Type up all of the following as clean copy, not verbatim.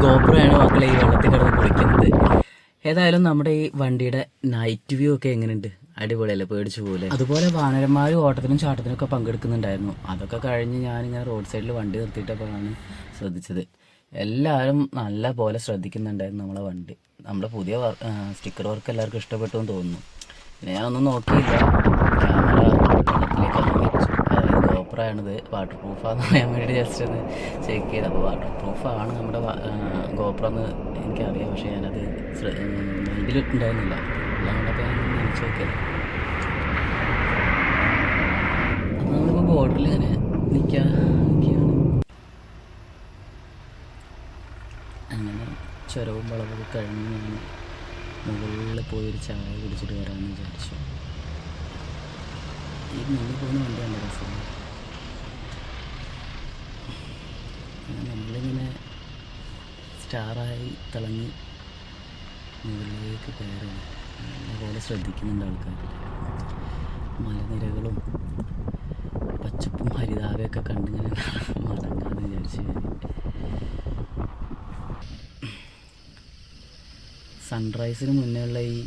ഗോപ്രോയാണ് മക്കളെ ഈ വെള്ളത്തിൽ കിടന്ന് കുളിക്കുന്നത്. ഏതായാലും നമ്മുടെ ഈ വണ്ടിയുടെ നൈറ്റ് വ്യൂ ഒക്കെ എങ്ങനെയുണ്ട്? അടിപൊളിയല്ലേ? പേടിച്ചു പോലെ. അതുപോലെ വാനരന്മാരും ഓട്ടത്തിനും ചാട്ടത്തിനൊക്കെ പങ്കെടുക്കുന്നുണ്ടായിരുന്നു. അതൊക്കെ കഴിഞ്ഞ് ഞാനിങ്ങനെ റോഡ് സൈഡിൽ വണ്ടി നിർത്തിയിട്ടപ്പോഴാണ് ശ്രദ്ധിച്ചത്. എല്ലാവരും നല്ല പോലെ ശ്രദ്ധിക്കുന്നുണ്ടായിരുന്നു നമ്മളെ വണ്ടി. നമ്മുടെ പുതിയ സ്റ്റിക്കർ വർക്ക് എല്ലാവർക്കും ഇഷ്ടപ്പെട്ടു എന്ന് തോന്നുന്നു. പിന്നെ ഞാനൊന്നും നോക്കിയില്ല, ക്യാമറ വെള്ളത്തിലേക്ക് വെച്ചു. അതായത് ഗോപ്രാണിത്, വാട്ടർ പ്രൂഫാന്ന് പറയാൻ വേണ്ടി ജസ്റ്റ് ഒന്ന് ചെക്ക് ചെയ്ത്. അപ്പോൾ വാട്ടർ പ്രൂഫാണ് നമ്മുടെ ഗോപ്ര എന്ന് എനിക്കറിയാം. പക്ഷേ ഞാനത് മൈൻഡിലിട്ടുണ്ടായിരുന്നില്ല. എല്ലാം കൊണ്ടപ്പോൾ ഞാൻ നനച്ച് നോക്കിയത്. അപ്പോൾ നമ്മളിപ്പോൾ ബോർഡറിൽ ഇങ്ങനെ നിൽക്കുകയാണ്. അങ്ങനെ ചുരവും വളവൊക്കെ കഴിഞ്ഞ് ഞാൻ മുകളിൽ പോയി ഒരു ചായ കുടിച്ചിട്ട് വരാമെന്ന് വിചാരിച്ചു. ഈ മുന്നിൽ പോകുന്ന വണ്ടി നല്ല രസമാണ്. നമ്മളിങ്ങനെ സ്റ്റാറായി തിളങ്ങി മുകളിലേക്ക് കയറി നല്ലപോലെ ശ്രദ്ധിക്കുന്നുണ്ട് ആൾക്കാർ. മലനിരകളും പച്ചപ്പും ഹരിതാവയൊക്കെ കണ്ടിങ്ങനെ മടങ്ങാമെന്ന് വിചാരിച്ചു. സൺറൈസിന് മുന്നേ ഉള്ള ഈ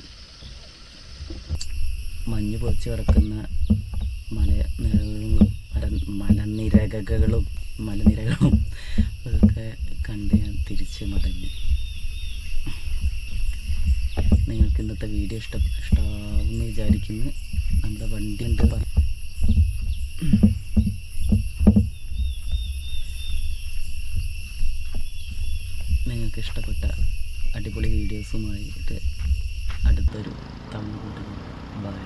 മഞ്ഞ് പൊതിച്ച് കിടക്കുന്ന മലനിരകളും അതൊക്കെ കണ്ട് ഞാൻ തിരിച്ച് മടങ്ങി. നിങ്ങൾക്ക് ഇന്നത്തെ വീഡിയോ ഇഷ്ടമാവുമെന്ന് വിചാരിക്കുന്നു. നമ്മുടെ വണ്ടി ഉണ്ട്. നിങ്ങൾക്ക് ഇഷ്ടപ്പെട്ട അടിപൊളി വീഡിയോസുമായിട്ട് അടുത്തൊരു തവണ കൂട്ടുക. ബൈ.